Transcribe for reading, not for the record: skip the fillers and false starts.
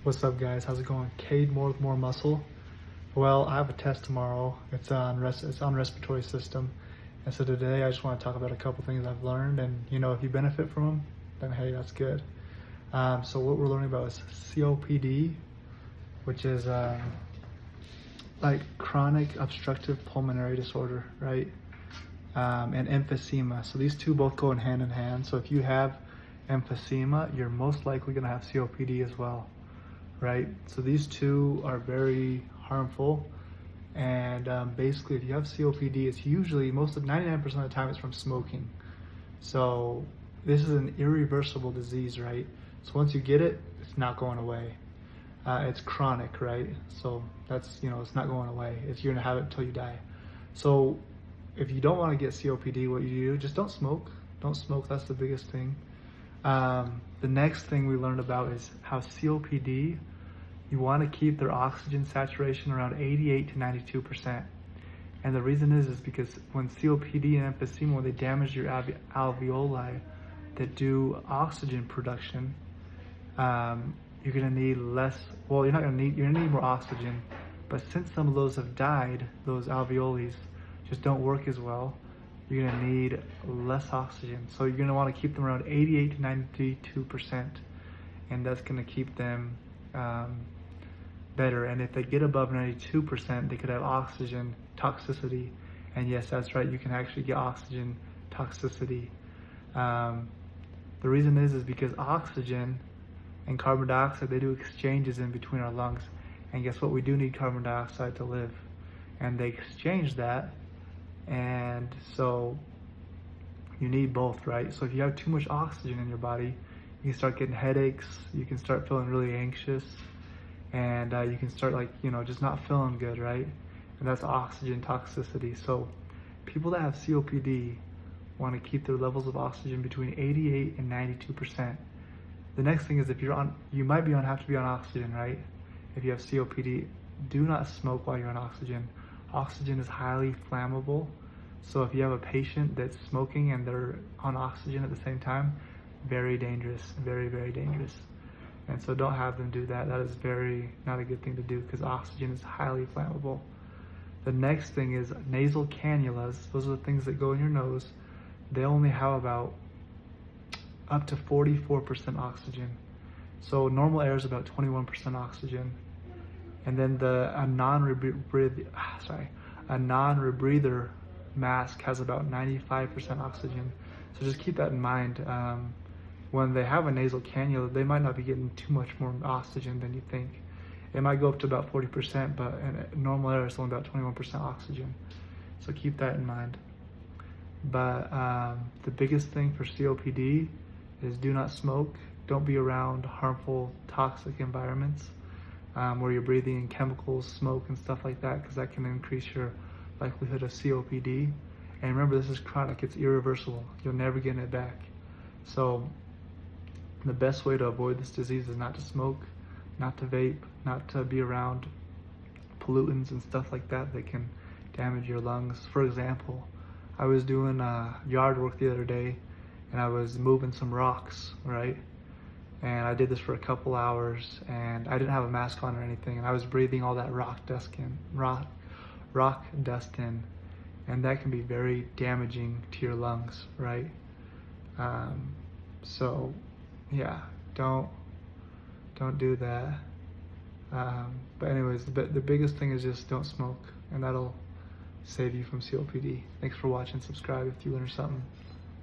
What's up, guys? How's it going? Cade Moore with More Muscle. Well, I have a test tomorrow. It's on respiratory system, and so today I just want to talk about a couple things I've learned, and if you benefit from them, then hey, that's good. So what we're learning about is COPD, which is like chronic obstructive pulmonary disorder, right? And emphysema. So these two both go in hand. So if you have emphysema, you're most likely going to have COPD as well, right? So these two are very harmful. And basically, if you have COPD, it's usually 99% of the time it's from smoking. So this is an irreversible disease, right? So once you get it, it's not going away. It's chronic, right? So that's, it's not going away. You're gonna have it until you die. So if you don't want to get COPD, what you do, just don't smoke. Don't smoke, that's the biggest thing. The next thing we learned about is how COPD, you want to keep their oxygen saturation around 88 to 92%. And the reason is because when COPD and emphysema, when they damage your alveoli that do oxygen production, you're gonna need less, you're gonna need more oxygen, but since some of those have died, those alveoli just don't work as well, you're gonna need less oxygen. So you're gonna wanna keep them around 88 to 92%, and that's gonna keep them better. And if they get above 92%, they could have oxygen toxicity. And yes, that's right, you can actually get oxygen toxicity. The reason is because oxygen and carbon dioxide, they do exchanges in between our lungs. And guess what? We do need carbon dioxide to live. And they exchange that. And so you need both, right? So if you have too much oxygen in your body, you can start getting headaches, you can start feeling really anxious, and you can start just not feeling good, right? And that's oxygen toxicity. So people that have COPD want to keep their levels of oxygen between 88 and 92%. The next thing is if you might have to be on oxygen, right? If you have COPD, do not smoke while you're on oxygen. Oxygen is highly flammable. So if you have a patient that's smoking and they're on oxygen at the same time, very dangerous, very, very dangerous. And so don't have them do that. That is not a good thing to do because oxygen is highly flammable. The next thing is nasal cannulas. Those are the things that go in your nose. They only have about up to 44% oxygen. So normal air is about 21% oxygen. And then a non-rebreather mask has about 95% oxygen. So just keep that in mind. When they have a nasal cannula, they might not be getting too much more oxygen than you think. It might go up to about 40%, but in normal air it's only about 21% oxygen. So keep that in mind. But the biggest thing for COPD is do not smoke. Don't be around harmful, toxic environments where you're breathing in chemicals, smoke, and stuff like that, because that can increase your likelihood of COPD. And remember, this is chronic, it's irreversible. You'll never get it back. So the best way to avoid this disease is not to smoke, not to vape, not to be around pollutants and stuff like that can damage your lungs. For example, I was doing yard work the other day, and I was moving some rocks, right? And I did this for a couple hours, and I didn't have a mask on or anything, and I was breathing all that rock dust in, and that can be very damaging to your lungs, right? So yeah, don't do that. But anyways, the biggest thing is just don't smoke, and that'll save you from COPD. Thanks for watching. Subscribe if you learned something.